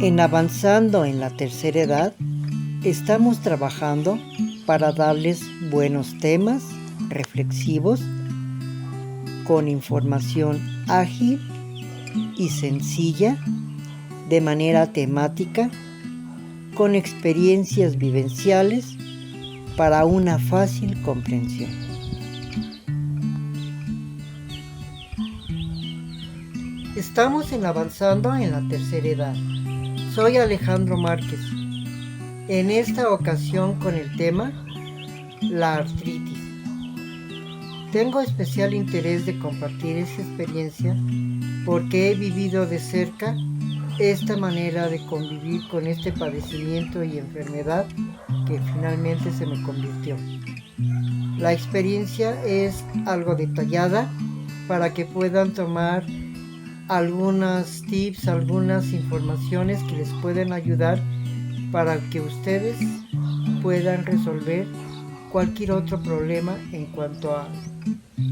En Avanzando en la Tercera Edad, estamos trabajando para darles buenos temas reflexivos con información ágil y sencilla, de manera temática, con experiencias vivenciales para una fácil comprensión. Estamos en Avanzando en la Tercera Edad. Soy Alejandro Márquez. En esta ocasión con el tema la artritis. Tengo especial interés de compartir esa experiencia porque he vivido de cerca esta manera de convivir con este padecimiento y enfermedad que finalmente se me convirtió. La experiencia es algo detallada para que puedan tomar algunos tips, algunas informaciones que les pueden ayudar para que ustedes puedan resolver cualquier otro problema en cuanto a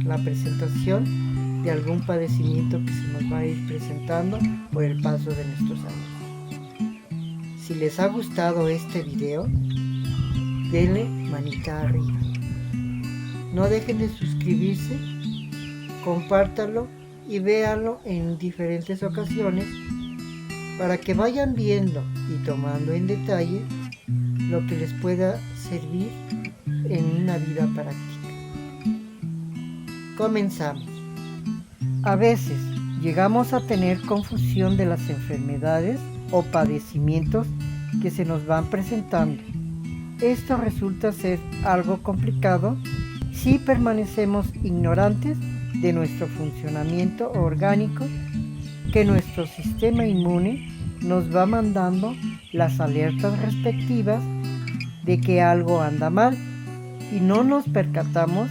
la presentación de algún padecimiento que se nos va a ir presentando por el paso de nuestros años. Si les ha gustado este video, denle manita arriba. No dejen de suscribirse, compártanlo y véanlo en diferentes ocasiones para que vayan viendo y tomando en detalle lo que les pueda servir en una vida práctica. Comenzamos. A veces llegamos a tener confusión de las enfermedades o padecimientos que se nos van presentando. Esto resulta ser algo complicado si permanecemos ignorantes de nuestro funcionamiento orgánico, que nuestro sistema inmune nos va mandando las alertas respectivas de que algo anda mal y no nos percatamos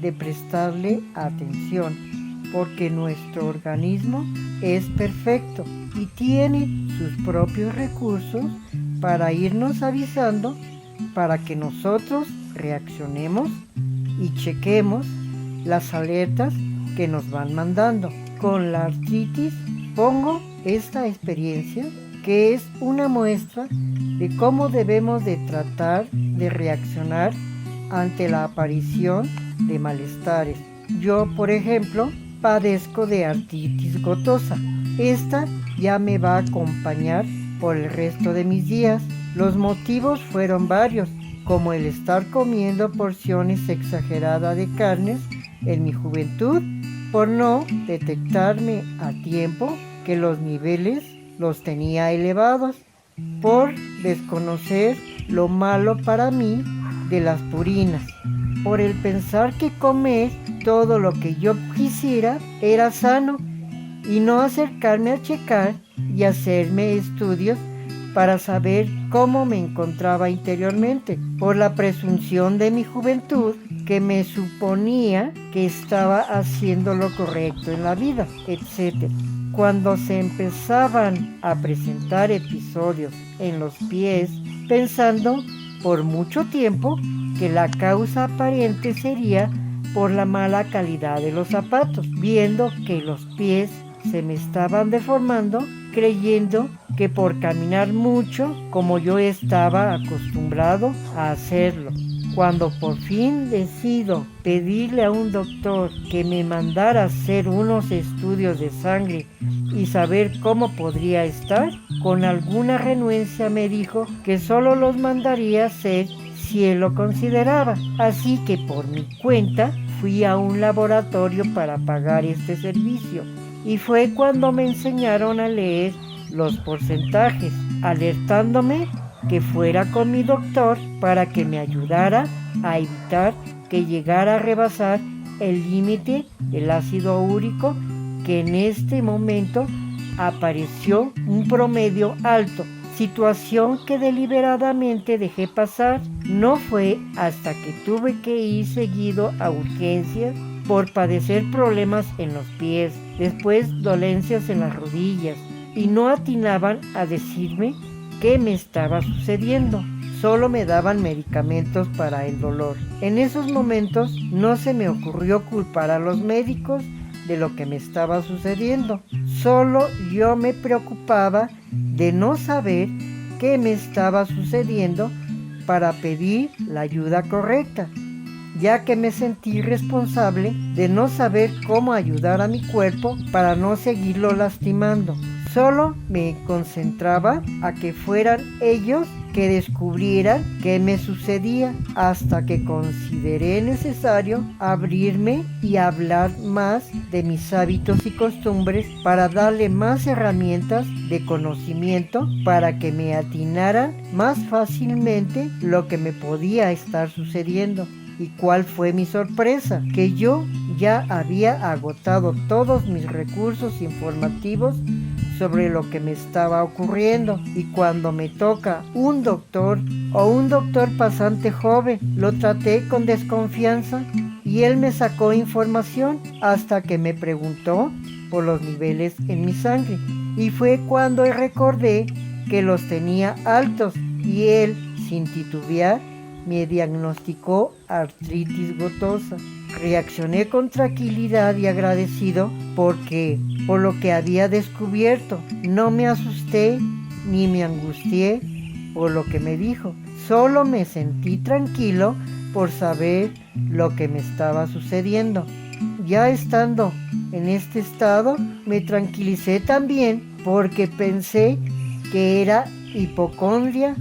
de prestarle atención, porque nuestro organismo es perfecto y tiene sus propios recursos para irnos avisando para que nosotros reaccionemos y chequemos las alertas que nos van mandando. Con la artritis pongo esta experiencia que es una muestra de cómo debemos de tratar de reaccionar ante la aparición de malestares. Yo, por ejemplo, padezco de artritis gotosa. Esta ya me va a acompañar por el resto de mis días. Los motivos fueron varios, como el estar comiendo porciones exageradas de carnes en mi juventud, por no detectarme a tiempo que los niveles los tenía elevados, por desconocer lo malo para mí de las purinas, por el pensar que comer todo lo que yo quisiera era sano y no acercarme a checar y hacerme estudios para saber cómo me encontraba interiormente, por la presunción de mi juventud que me suponía que estaba haciendo lo correcto en la vida, etc. Cuando se empezaban a presentar episodios en los pies, pensando por mucho tiempo que la causa aparente sería por la mala calidad de los zapatos, viendo que los pies se me estaban deformando, creyendo que por caminar mucho, como yo estaba acostumbrado a hacerlo. Cuando por fin decido pedirle a un doctor que me mandara a hacer unos estudios de sangre y saber cómo podría estar, con alguna renuencia me dijo que solo los mandaría a hacer si él lo consideraba. Así que por mi cuenta fui a un laboratorio para pagar este servicio. Y fue cuando me enseñaron a leer los porcentajes, alertándome que fuera con mi doctor para que me ayudara a evitar que llegara a rebasar el límite del ácido úrico, que en este momento apareció un promedio alto, situación que deliberadamente dejé pasar. No fue hasta que tuve que ir seguido a urgencias por padecer problemas en los pies, después dolencias en las rodillas, y no atinaban a decirme qué me estaba sucediendo. Solo me daban medicamentos para el dolor. En esos momentos no se me ocurrió culpar a los médicos de lo que me estaba sucediendo. Solo yo me preocupaba de no saber qué me estaba sucediendo para pedir la ayuda correcta, ya que me sentí responsable de no saber cómo ayudar a mi cuerpo para no seguirlo lastimando. Solo me concentraba a que fueran ellos que descubrieran qué me sucedía, hasta que consideré necesario abrirme y hablar más de mis hábitos y costumbres para darle más herramientas de conocimiento para que me atinaran más fácilmente lo que me podía estar sucediendo. ¿Y cuál fue mi sorpresa? Que yo ya había agotado todos mis recursos informativos sobre lo que me estaba ocurriendo, y cuando me toca un doctor o un doctor pasante joven, lo traté con desconfianza y él me sacó información hasta que me preguntó por los niveles en mi sangre, y fue cuando recordé que los tenía altos y él, sin titubear, me diagnosticó artritis gotosa. Reaccioné con tranquilidad y agradecido por lo que había descubierto. No me asusté ni me angustié por lo que me dijo. Solo me sentí tranquilo por saber lo que me estaba sucediendo. Ya estando en este estado, me tranquilicé también porque pensé que era hipocondria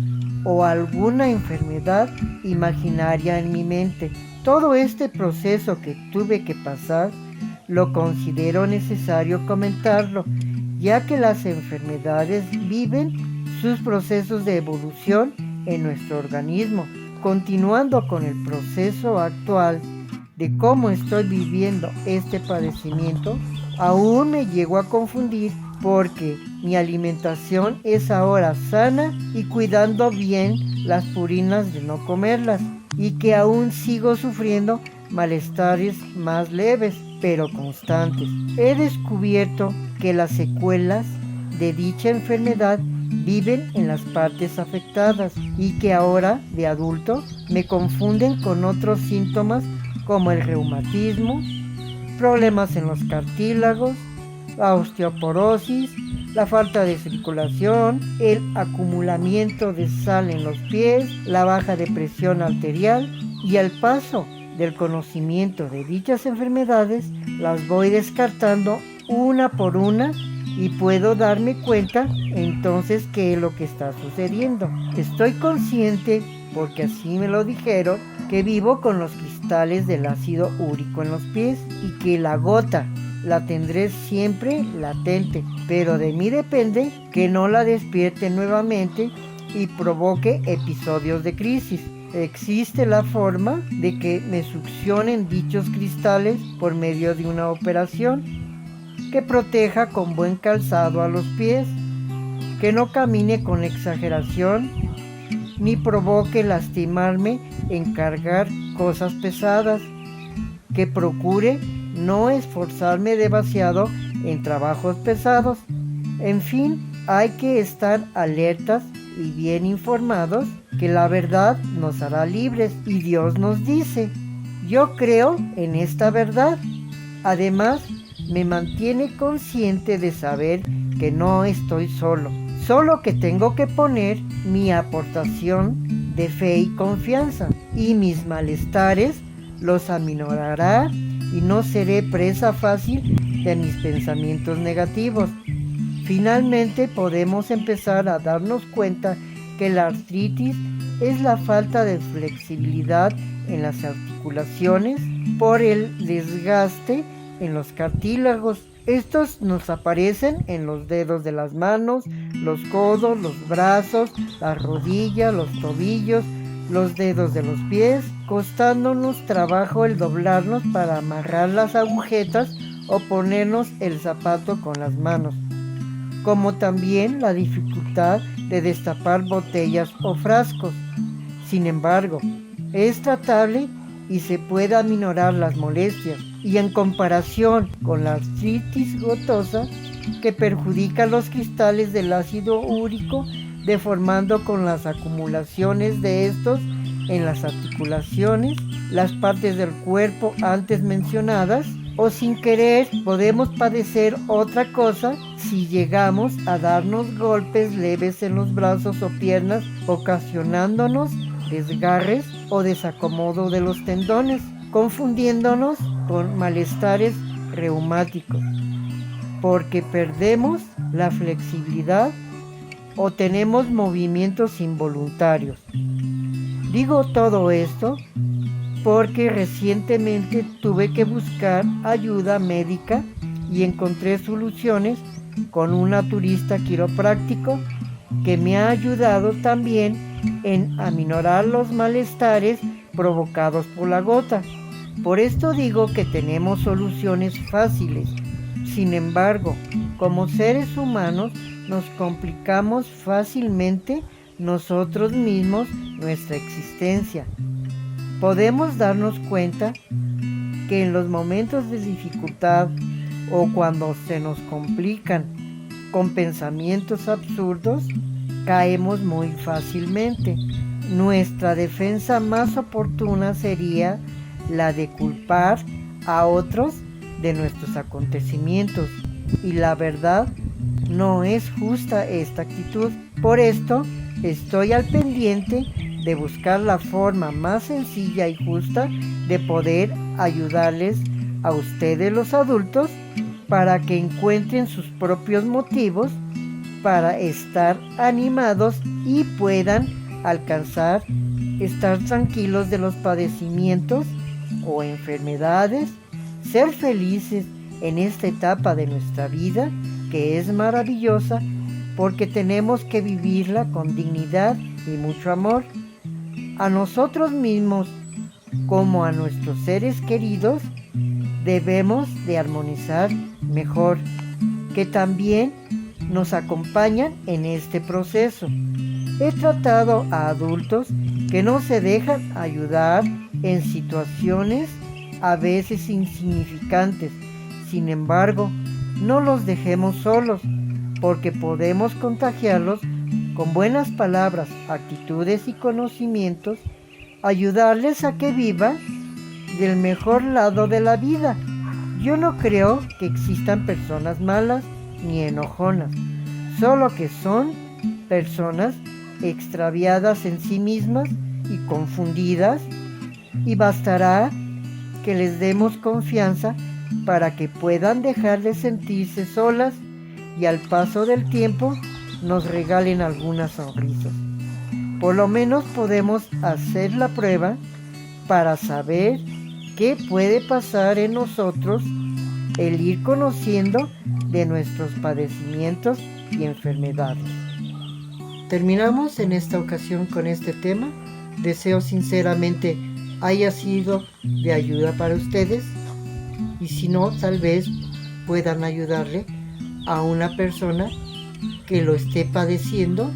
o alguna enfermedad imaginaria en mi mente. Todo este proceso que tuve que pasar lo considero necesario comentarlo, ya que las enfermedades viven sus procesos de evolución en nuestro organismo. Continuando con el proceso actual de cómo estoy viviendo este padecimiento, aún me llego a confundir porque mi alimentación es ahora sana y cuidando bien las purinas de no comerlas, y que aún sigo sufriendo malestares más leves pero constantes. He descubierto que las secuelas de dicha enfermedad viven en las partes afectadas y que ahora, de adulto, me confunden con otros síntomas como el reumatismo, problemas en los cartílagos, la osteoporosis, la falta de circulación, el acumulamiento de sal en los pies, la baja de presión arterial, y al paso del conocimiento de dichas enfermedades las voy descartando una por una y puedo darme cuenta entonces qué es lo que está sucediendo. Estoy consciente, porque así me lo dijeron, que vivo con los cristales del ácido úrico en los pies y que la gota la tendré siempre latente, pero de mí depende que no la despierte nuevamente y provoque episodios de crisis. Existe la forma de que me succionen dichos cristales por medio de una operación que proteja con buen calzado a los pies, que no camine con exageración ni provoque lastimarme en cargar cosas pesadas, que procure no esforzarme demasiado en trabajos pesados. En fin, hay que estar alertas y bien informados, que la verdad nos hará libres y Dios nos dice: yo creo en esta verdad. Además, me mantiene consciente de saber que no estoy solo, solo que tengo que poner mi aportación de fe y confianza, y mis malestares los aminorará y no seré presa fácil de mis pensamientos negativos. Finalmente podemos empezar a darnos cuenta que la artritis es la falta de flexibilidad en las articulaciones por el desgaste en los cartílagos. Estos nos aparecen en los dedos de las manos, los codos, los brazos, las rodillas, los tobillos, los dedos de los pies, costándonos trabajo el doblarnos para amarrar las agujetas o ponernos el zapato con las manos, como también la dificultad de destapar botellas o frascos. Sin embargo, es tratable y se puede aminorar las molestias, y en comparación con la artritis gotosa, que perjudica los cristales del ácido úrico, deformando con las acumulaciones de estos en las articulaciones, las partes del cuerpo antes mencionadas, o sin querer podemos padecer otra cosa si llegamos a darnos golpes leves en los brazos o piernas, ocasionándonos desgarres o desacomodo de los tendones, confundiéndonos con malestares reumáticos, porque perdemos la flexibilidad o tenemos movimientos involuntarios. Digo todo esto porque recientemente tuve que buscar ayuda médica y encontré soluciones con un naturista quiropráctico que me ha ayudado también en aminorar los malestares provocados por la gota. Por esto digo que tenemos soluciones fáciles. Sin embargo, como seres humanos nos complicamos fácilmente nosotros mismos nuestra existencia. Podemos darnos cuenta que en los momentos de dificultad o cuando se nos complican con pensamientos absurdos, caemos muy fácilmente. Nuestra defensa más oportuna sería la de culpar a otros de nuestros acontecimientos. Y la verdad, no es justa esta actitud. Por esto, estoy al pendiente de buscar la forma más sencilla y justa de poder ayudarles a ustedes los adultos para que encuentren sus propios motivos para estar animados y puedan alcanzar estar tranquilos de los padecimientos o enfermedades, ser felices en esta etapa de nuestra vida que es maravillosa porque tenemos que vivirla con dignidad y mucho amor a nosotros mismos como a nuestros seres queridos. Debemos de armonizar mejor, que también nos acompañan en este proceso. He tratado a adultos que no se dejan ayudar en situaciones a veces insignificantes. Sin embargo, no los dejemos solos, porque podemos contagiarlos con buenas palabras, actitudes y conocimientos, ayudarles a que vivan del mejor lado de la vida. Yo no creo que existan personas malas ni enojonas, solo que son personas extraviadas en sí mismas y confundidas, y bastará que les demos confianza para que puedan dejar de sentirse solas y al paso del tiempo nos regalen algunas sonrisas. Por lo menos podemos hacer la prueba para saber qué puede pasar en nosotros el ir conociendo de nuestros padecimientos y enfermedades. Terminamos en esta ocasión con este tema. Deseo sinceramente haya sido de ayuda para ustedes, y si no, tal vez puedan ayudarle a una persona que lo esté padeciendo,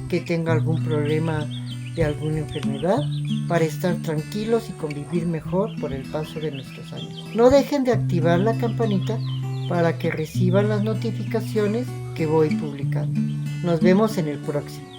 que tenga algún problema de alguna enfermedad, para estar tranquilos y convivir mejor por el paso de nuestros años. No dejen de activar la campanita para que reciban las notificaciones que voy publicando. Nos vemos en el próximo.